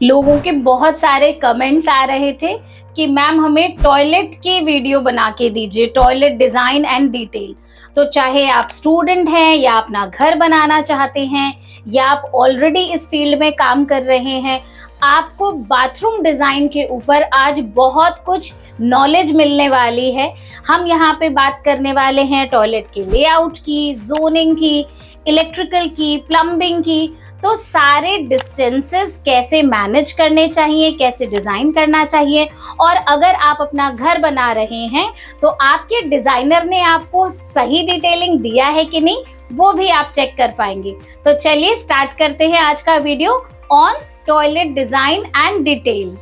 लोगों के बहुत सारे कमेंट्स आ रहे थे कि मैम हमें टॉयलेट की वीडियो बना के दीजिए, टॉयलेट डिज़ाइन एंड डिटेल। तो चाहे आप स्टूडेंट हैं या अपना घर बनाना चाहते हैं या आप ऑलरेडी इस फील्ड में काम कर रहे हैं, आपको बाथरूम डिज़ाइन के ऊपर आज बहुत कुछ नॉलेज मिलने वाली है। हम यहाँ पे बात करने वाले हैं टॉयलेट के लेआउट की, जोनिंग की, इलेक्ट्रिकल की, प्लम्बिंग की। तो सारे डिस्टेंसेस कैसे मैनेज करने चाहिए, कैसे डिज़ाइन करना चाहिए, और अगर आप अपना घर बना रहे हैं तो आपके डिज़ाइनर ने आपको सही डिटेलिंग दिया है कि नहीं, वो भी आप चेक कर पाएंगे। तो चलिए स्टार्ट करते हैं आज का video on toilet design and detail.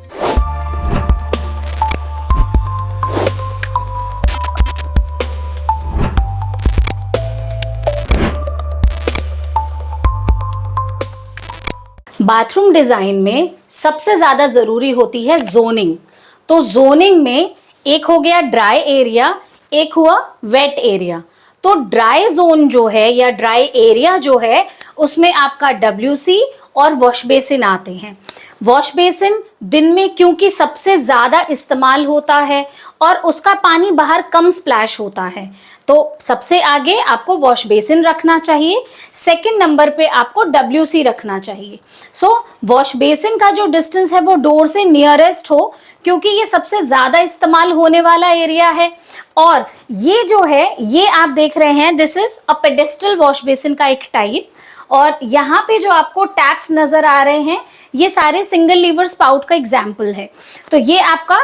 Bathroom design में सबसे ज़्यादा ज़रूरी होती है जोनिंग। तो जोनिंग में एक हो गया ड्राई एरिया, एक हुआ वेट एरिया। तो ड्राई जोन जो है या ड्राई एरिया जो है उसमें आपका WC और वॉश बेसिन आते हैं। वॉश बेसिन दिन में क्योंकि सबसे ज़्यादा इस्तेमाल होता है और उसका पानी बाहर कम स्प्लैश होता है, तो सबसे आगे आपको वॉश बेसिन रखना चाहिए। सेकंड नंबर पे आपको WC रखना चाहिए। सो वॉश बेसिन का जो डिस्टेंस है वो डोर से नियरेस्ट हो, क्योंकि ये सबसे ज़्यादा इस्तेमाल होने वाला एरिया है। और ये जो है ये आप देख रहे हैं, this is a pedestal wash basin का एक टाइप। और यहाँ पे जो आपको टैप्स नजर आ रहे हैं ये सारे सिंगल लीवर स्पाउट का एग्जाम्पल है। तो ये आपका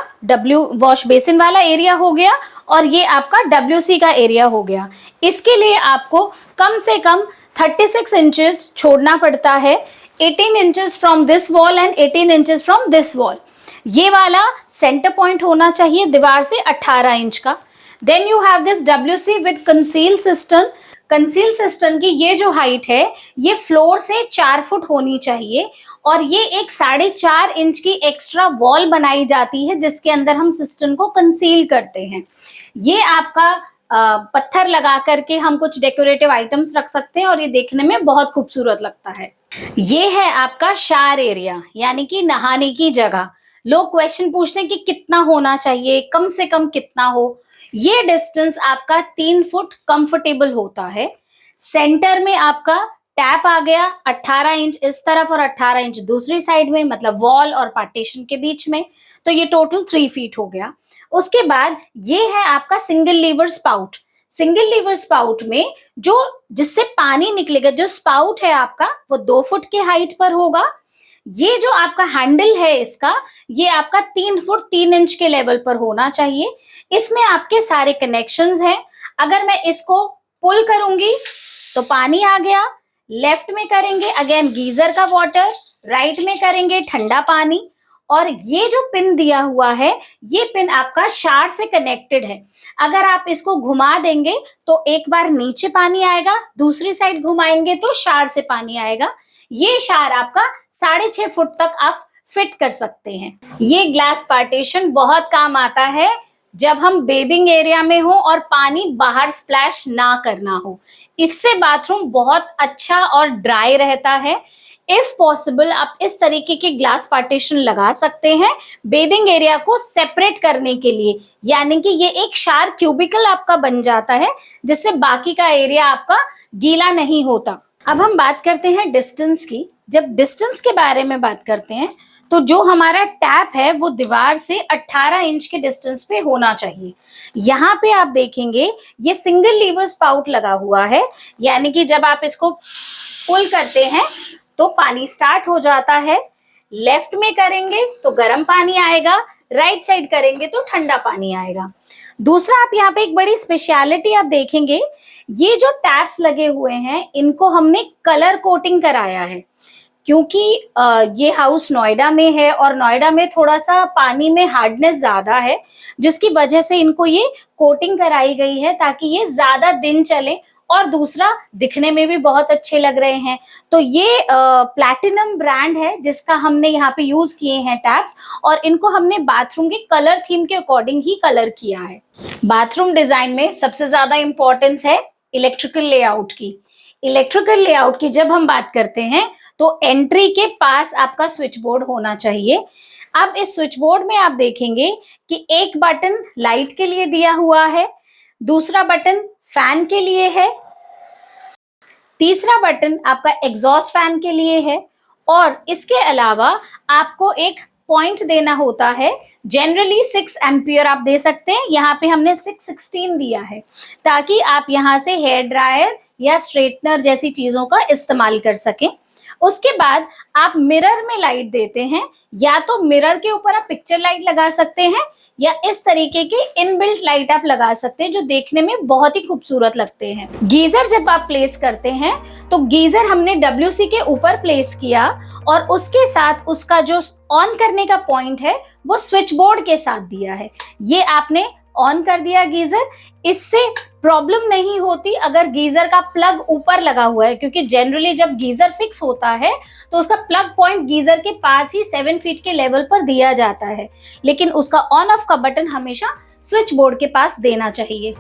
वॉश बेसिन वाला एरिया हो गया और ये आपका WC का एरिया हो गया। इसके लिए आपको कम से कम 36 इंचेस छोड़ना पड़ता है, 18 inches from this wall and 18 inches from this wall. ये वाला सेंटर पॉइंट होना चाहिए दीवार से 18 इंच का। Then you have this WC with conceal system. Conceal system की ये जो हाइट है ये फ्लोर से 4 फुट होनी चाहिए, और ये एक 4.5 इंच की एक्स्ट्रा वॉल बनाई जाती है जिसके अंदर हम सिस्टम को कंसील करते हैं। ये आपका पत्थर लगा करके हम कुछ डेकोरेटिव आइटम्स रख सकते हैं और ये देखने में बहुत खूबसूरत लगता है। ये है आपका शावर एरिया, यानी कि नहाने की जगह। लोग क्वेश्चन पूछते हैं कि कितना होना चाहिए, कम से कम कितना हो। ये डिस्टेंस आपका 3 फुट कंफर्टेबल होता है। सेंटर में आपका टैप आ गया 18 इंच इस तरफ और 18 इंच दूसरी साइड में, मतलब वॉल और पार्टीशन के बीच में। तो ये टोटल 3 फीट हो गया। उसके बाद ये है आपका single liver spout. Single liver spout में जो जिससे पानी निकलेगा, जो स्पाउट है आपका वो 2 फुट के हाइट पर होगा। ये जो आपका हैंडल है इसका, ये आपका 3 फुट 3 इंच के लेवल पर होना चाहिए। इसमें आपके सारे कनेक्शंस हैं। अगर मैं इसको पुल करूंगी तो पानी आ गया, लेफ्ट में करेंगे अगेन गीजर का वाटर, राइट में करेंगे ठंडा पानी। और ये जो पिन दिया हुआ है ये पिन आपका शावर से कनेक्टेड है। अगर आप इसको घुमा देंगे तो एक बार नीचे पानी आएगा, दूसरी साइड घुमाएंगे तो शावर से पानी आएगा। ये शावर आपका 6.5 फुट तक आप फिट कर सकते हैं। ये ग्लास पार्टीशन बहुत काम आता है जब हम बेदिंग एरिया में हो और पानी बाहर स्प्लैश ना करना हो। इससे बाथरूम बहुत अच्छा और ड्राई रहता है। इफ पॉसिबल आप इस तरीके के ग्लास पार्टीशन लगा सकते हैं बेदिंग एरिया को सेपरेट करने के लिए, यानी कि ये एक शावर क्यूबिकल आपका बन जाता है जिससे बाकी का एरिया आपका गीला नहीं होता। अब हम बात करते हैं डिस्टेंस की। जब डिस्टेंस के बारे में बात करते हैं तो जो हमारा टैप है वो दीवार से 18 इंच के डिस्टेंस पे होना चाहिए। यहाँ पे आप देखेंगे ये सिंगल लीवर स्पाउट लगा हुआ है, यानी कि जब आप इसको पुल करते हैं तो पानी स्टार्ट हो जाता है। लेफ्ट में करेंगे तो गर्म पानी आएगा, राइट साइड करेंगे तो ठंडा पानी आएगा। दूसरा आप यहाँ पे एक बड़ी स्पेशलिटी आप देखेंगे, ये जो टैप्स लगे हुए हैं इनको हमने कलर कोटिंग कराया है, क्योंकि ये हाउस नोएडा में है और नोएडा में थोड़ा सा पानी में हार्डनेस ज्यादा है, जिसकी वजह से इनको ये कोटिंग कराई गई है ताकि ये ज्यादा दिन चले और दूसरा दिखने में भी बहुत अच्छे लग रहे हैं। तो ये प्लैटिनम ब्रांड है जिसका हमने यहाँ पे यूज किए हैं टैप्स, और इनको हमने बाथरूम के कलर थीम के अकॉर्डिंग ही कलर किया है। बाथरूम डिजाइन में सबसे ज्यादा इंपॉर्टेंस है इलेक्ट्रिकल लेआउट की। इलेक्ट्रिकल लेआउट की जब हम बात करते हैं तो एंट्री के पास आपका स्विच बोर्ड होना चाहिए। अब इस स्विच बोर्ड में आप देखेंगे कि एक बटन लाइट के लिए दिया हुआ है, दूसरा बटन फैन के लिए है, तीसरा बटन आपका एग्जॉस्ट फैन के लिए है, और इसके अलावा आपको एक पॉइंट देना होता है। जनरली 6 एम्पियर आप दे सकते हैं, यहाँ पे हमने 616 दिया है ताकि आप यहाँ से हेयर ड्रायर या स्ट्रेटनर जैसी चीजों का इस्तेमाल कर सकें। उसके बाद आप मिरर में लाइट देते हैं, या तो मिरर के ऊपर आप पिक्चर लाइट लगा सकते हैं या इस तरीके की इनबिल्ट लाइट आप लगा सकते हैं जो देखने में बहुत ही खूबसूरत लगते हैं। गीजर जब आप प्लेस करते हैं तो गीजर हमने WC के ऊपर प्लेस किया और उसके साथ उसका जो ऑन करने का पॉइंट है वो स्विच बोर्ड के साथ दिया है। ये आपने ऑन कर दिया गीजर। इससे प्रॉब्लम नहीं होती अगर गीजर का प्लग ऊपर लगा हुआ है, क्योंकि जनरली जब गीजर फिक्स होता है तो उसका प्लग पॉइंट गीजर के पास ही 7 फीट के लेवल पर दिया जाता है, लेकिन उसका ऑन ऑफ का बटन हमेशा स्विच बोर्ड के पास देना चाहिए।